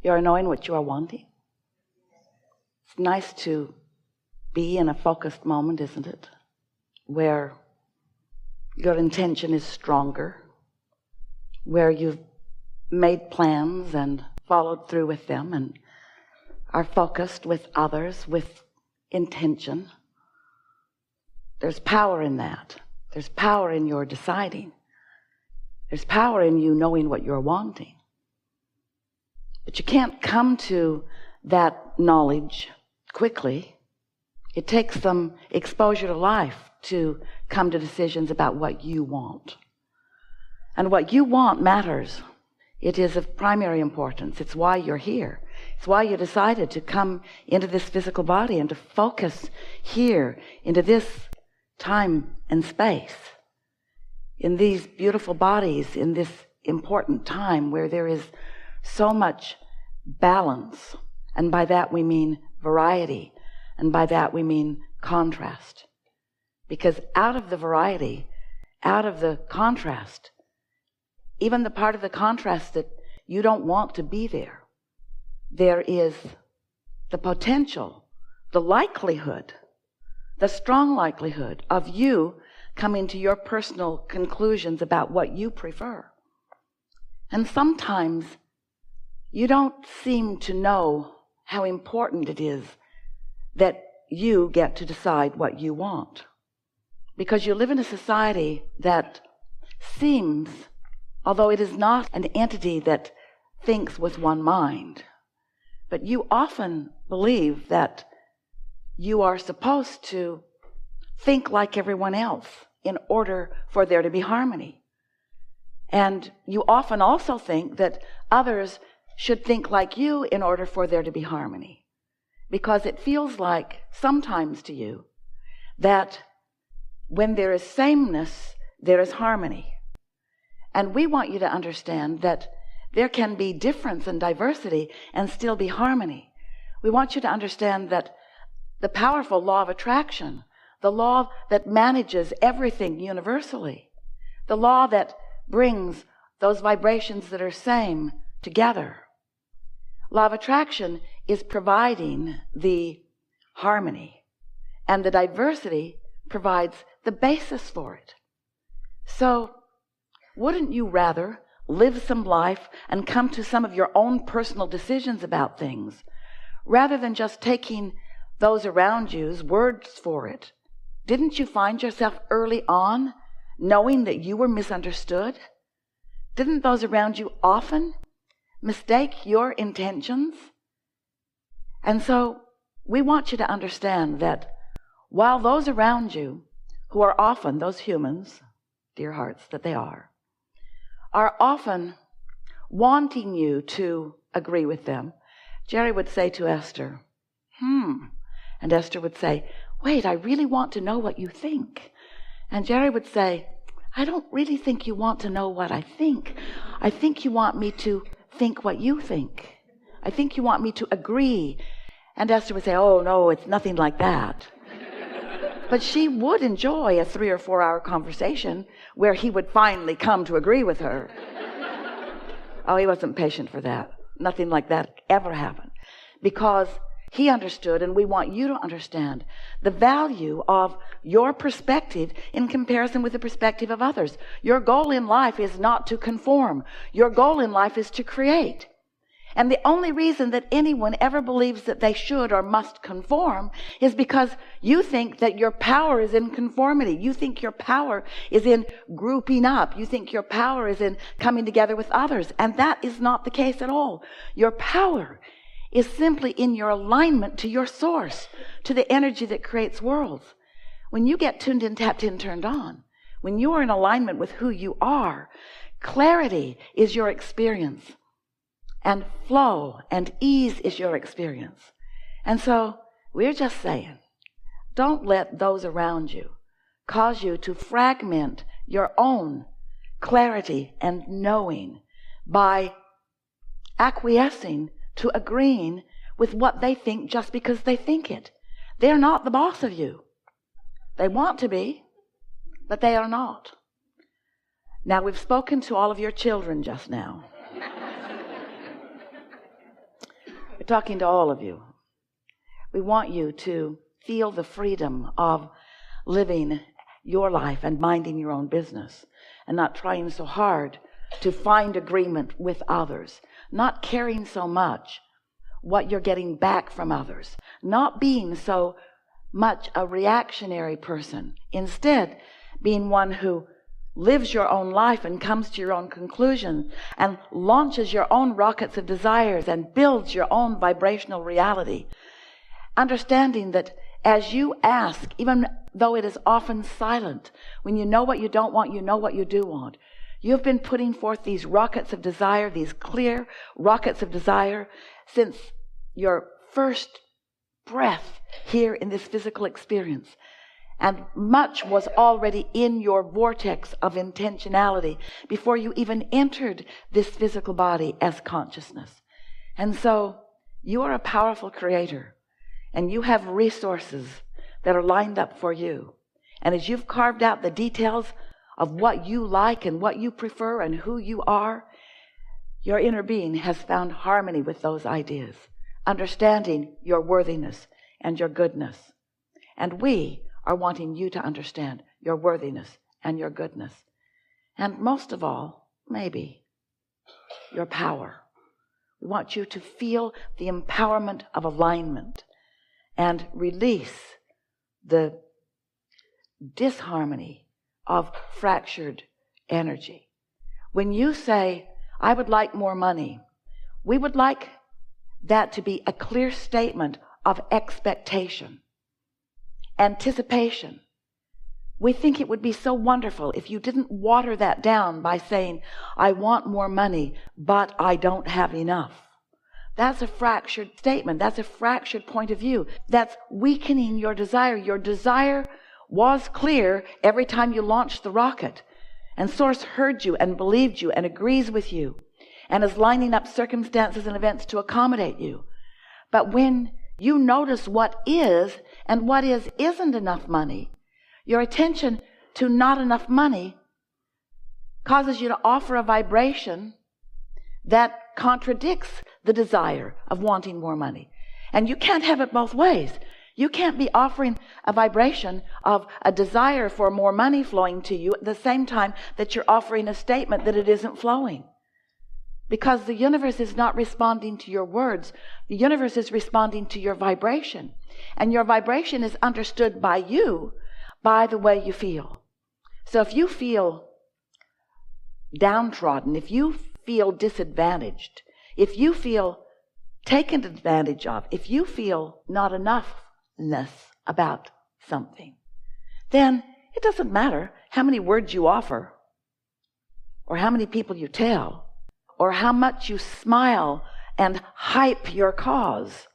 You are knowing what you are wanting. It's nice to be in a focused moment, isn't it? Where your intention is stronger, where you've made plans and followed through with them and are focused with others with intention. There's power in that. There's power in your deciding. There's power in you knowing what you're wanting. But you can't come to that knowledge quickly. It takes some exposure to life to come to decisions about what you want. And what you want matters. It is of primary importance. It's why you're here. It's why you decided to come into this physical body and to focus here into this time and space, in these beautiful bodies, in this important time where there is so much balance. And by that we mean variety. And by that we mean contrast. Because out of the variety, out of the contrast, even the part of the contrast that you don't want to be there, there is the potential, the likelihood, the strong likelihood of you coming to your personal conclusions about what you prefer. And sometimes you don't seem to know how important it is that you get to decide what you want. Because you live in a society that seems, although it is not an entity that thinks with one mind, but you often believe that you are supposed to think like everyone else in order for there to be harmony. And you often also think that others should think like you in order for there to be harmony. Because it feels like sometimes to you that when there is sameness, there is harmony. And we want you to understand that there can be difference and diversity and still be harmony. We want you to understand that the powerful law of attraction, the law that manages everything universally, the law that brings those vibrations that are same together. Law of attraction is providing the harmony, and the diversity provides the basis for it. So, wouldn't you rather live some life and come to some of your own personal decisions about things, rather than just taking those around you's words for it? Didn't you find yourself early on knowing that you were misunderstood? Didn't those around you often mistake your intentions? And so we want you to understand that while those around you, who are often those humans, dear hearts that they are often wanting you to agree with them, Jerry would say to Esther, and Esther would say, wait, I really want to know what you think. And Jerry would say, I don't really think you want to know what I think. I think you want me to think what you think. I think you want me to agree. And Esther would say, oh, no, it's nothing like that. But she would enjoy a 3 or 4 hour conversation where he would finally come to agree with her. Oh, he wasn't patient for that. Nothing like that ever happened. Because he understood, and we want you to understand, the value of your perspective in comparison with the perspective of others. Your goal in life is not to conform. Your goal in life is to create. And the only reason that anyone ever believes that they should or must conform is because you think that your power is in conformity. You think your power is in grouping up. You think your power is in coming together with others. And that is not the case at all. Your power is simply in your alignment to your source, to the energy that creates worlds. When you get tuned in, tapped in, turned on, when you are in alignment with who you are, clarity is your experience. And flow and ease is your experience. And so we're just saying, don't let those around you cause you to fragment your own clarity and knowing by acquiescing to agreeing with what they think just because they think it. They're not the boss of you. They want to be, but they are not. Now, we've spoken to all of your children just now. We're talking to all of you. We want you to feel the freedom of living your life and minding your own business and not trying so hard to find agreement with others, not caring so much what you're getting back from others, not being so much a reactionary person, instead being one who lives your own life and comes to your own conclusion and launches your own rockets of desires and builds your own vibrational reality. Understanding that as you ask, even though it is often silent, when you know what you don't want, you know what you do want. You've been putting forth these rockets of desire, these clear rockets of desire, since your first breath here in this physical experience. And much was already in your vortex of intentionality before you even entered this physical body as consciousness. And so you are a powerful creator, and you have resources that are lined up for you. And as you've carved out the details of what you like and what you prefer and who you are, your inner being has found harmony with those ideas, understanding your worthiness and your goodness. And we are wanting you to understand your worthiness and your goodness. And most of all, maybe, your power. We want you to feel the empowerment of alignment and release the disharmony of fractured energy. When you say, I would like more money, we would like that to be a clear statement of expectation, anticipation. We think it would be so wonderful if you didn't water that down by saying, I want more money, but I don't have enough. That's a fractured statement. That's a fractured point of view. That's weakening your desire. Your desire was clear every time you launched the rocket. And Source heard you and believed you and agrees with you and is lining up circumstances and events to accommodate you. But when you notice what is and what isn't enough money, your attention to not enough money causes you to offer a vibration that contradicts the desire of wanting more money. And you can't have it both ways. You can't be offering a vibration of a desire for more money flowing to you at the same time that you're offering a statement that it isn't flowing. Because the universe is not responding to your words. The universe is responding to your vibration. And your vibration is understood by you by the way you feel. So if you feel downtrodden, if you feel disadvantaged, if you feel taken advantage of, if you feel not enoughness about something, then it doesn't matter how many words you offer, or how many people you tell, or how much you smile and hype your cause.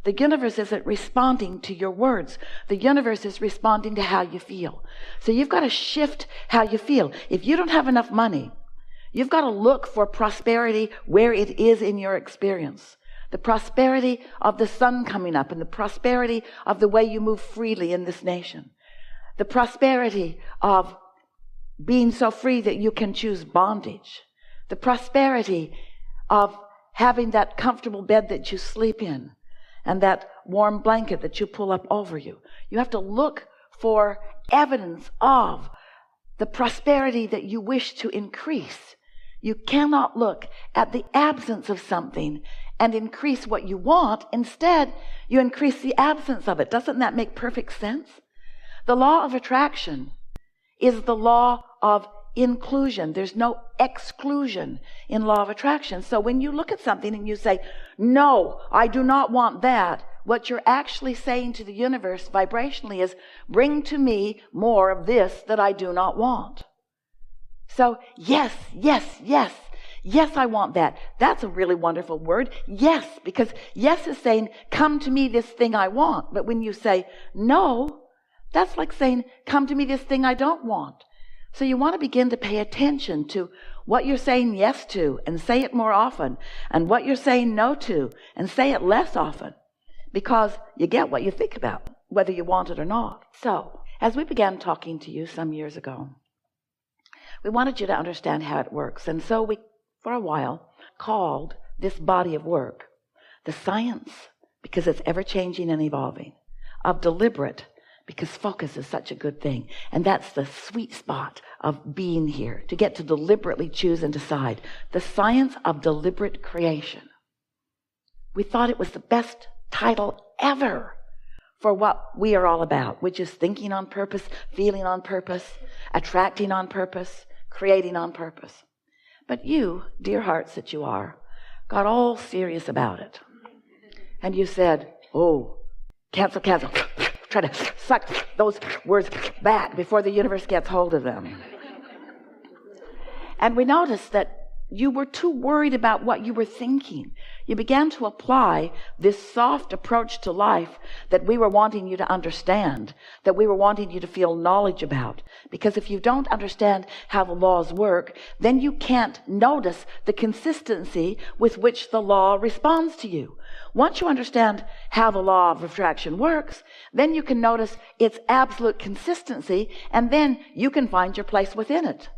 The universe isn't responding to your words. The universe is responding to how you feel. So you've got to shift how you feel. If you don't have enough money, you've got to look for prosperity where it is in your experience. The prosperity of the sun coming up and the prosperity of the way you move freely in this nation. The prosperity of being so free that you can choose bondage. The prosperity of having that comfortable bed that you sleep in and that warm blanket that you pull up over you. You have to look for evidence of the prosperity that you wish to increase. You cannot look at the absence of something and increase what you want. Instead, you increase the absence of it. Doesn't that make perfect sense? The law of attraction is the law of inclusion. There's no exclusion in law of attraction. So when you look at something and you say, no, I do not want that, what you're actually saying to the universe vibrationally is, bring to me more of this that I do not want. So yes, yes, yes, yes, I want that. That's a really wonderful word. Yes, because yes is saying, come to me this thing I want. But when you say no, that's like saying, come to me this thing I don't want. So you want to begin to pay attention to what you're saying yes to and say it more often, and what you're saying no to and say it less often, because you get what you think about, whether you want it or not. So as we began talking to you some years ago, we wanted you to understand how it works. And so we, for a while, called this body of work The science, because it's ever-changing and evolving. Of deliberate, because focus is such a good thing. And that's the sweet spot of being here, to get to deliberately choose and decide. The science of deliberate creation. We thought it was the best title ever for what we are all about, which is thinking on purpose, feeling on purpose, attracting on purpose, creating on purpose. But you, dear hearts that you are, got all serious about it. And you said, oh, cancel. Try to suck those words back before the universe gets hold of them. And we noticed that you were too worried about what you were thinking. You began to apply this soft approach to life that we were wanting you to understand, that we were wanting you to feel knowledge about. Because if you don't understand how the laws work, then you can't notice the consistency with which the law responds to you. Once you understand how the law of attraction works, then you can notice its absolute consistency, and then you can find your place within it.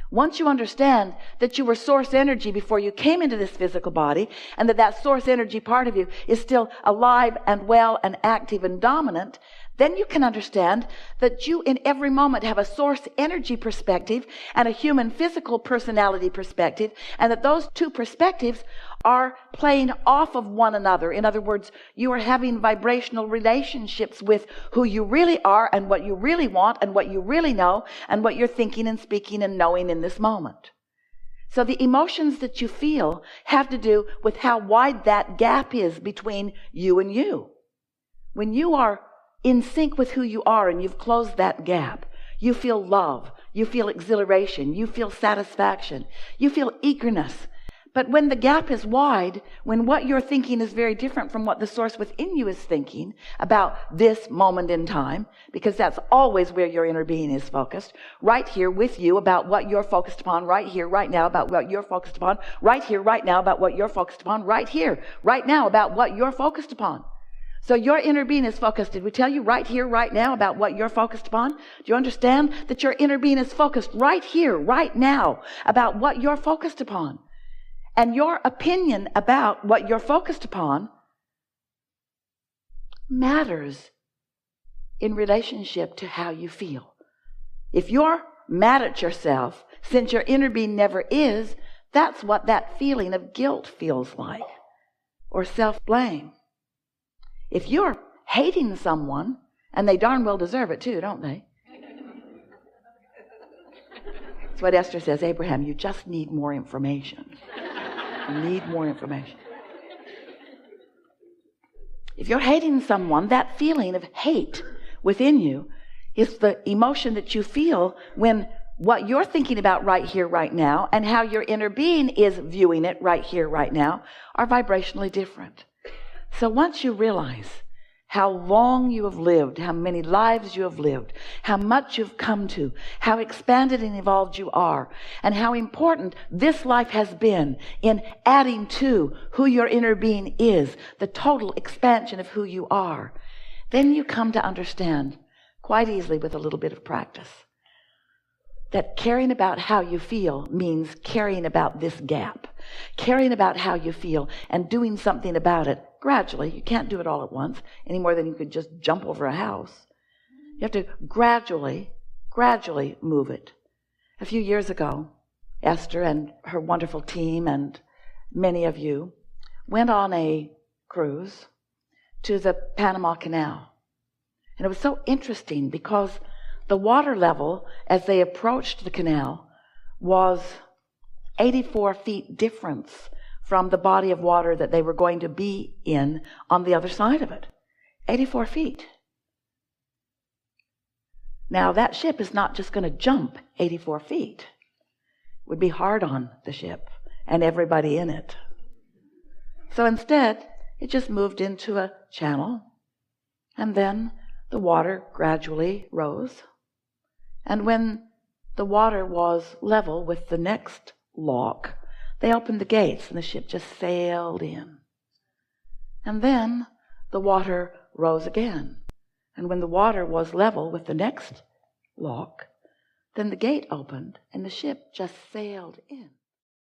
Once you understand that you were source energy before you came into this physical body, and that source energy part of you is still alive and well and active and dominant, then you can understand that you in every moment have a source energy perspective and a human physical personality perspective, and that those two perspectives are playing off of one another. In other words, you are having vibrational relationships with who you really are and what you really want and what you really know and what you're thinking and speaking and knowing in this moment. So the emotions that you feel have to do with how wide that gap is between you and you. When you are in sync with who you are and you've closed that gap, you feel love, you feel exhilaration, you feel satisfaction, you feel eagerness. But when the gap is wide, when what you're thinking is very different from what the source within you is thinking about this moment in time, because that's always where your inner being is focused, right here with you about what you're focused upon, right here, right now about what you're focused upon, right here, right now about what you're focused upon, right here, right now about what you're focused upon. So your inner being is focused. Did we tell you right here, right now about what you're focused upon? Do you understand that your inner being is focused right here, right now about what you're focused upon? And your opinion about what you're focused upon matters in relationship to how you feel. If you're mad at yourself, since your inner being never is, that's what that feeling of guilt feels like, or self-blame. If you're hating someone, and they darn well deserve it too, don't they? That's what Esther says, Abraham, you just need more information. You need more information. If you're hating someone, that feeling of hate within you is the emotion that you feel when what you're thinking about right here, right now, and how your inner being is viewing it right here, right now, are vibrationally different. So once you realize how long you have lived, how many lives you have lived, how much you've come to, how expanded and evolved you are, and how important this life has been in adding to who your inner being is, the total expansion of who you are, then you come to understand quite easily with a little bit of practice that caring about how you feel means caring about this gap, caring about how you feel and doing something about it gradually. You can't do it all at once any more than you could just jump over a house. You have to gradually move it. A few years ago, Esther and her wonderful team and many of you went on a cruise to the Panama Canal. And it was so interesting because the water level as they approached the canal was 84 feet difference from the body of water that they were going to be in on the other side of it. 84 feet. Now that ship is not just going to jump 84 feet. It would be hard on the ship and everybody in it. So instead, it just moved into a channel, and then the water gradually rose. And when the water was level with the next lock, they opened the gates and the ship just sailed in. And then the water rose again. And when the water was level with the next lock, then the gate opened and the ship just sailed in.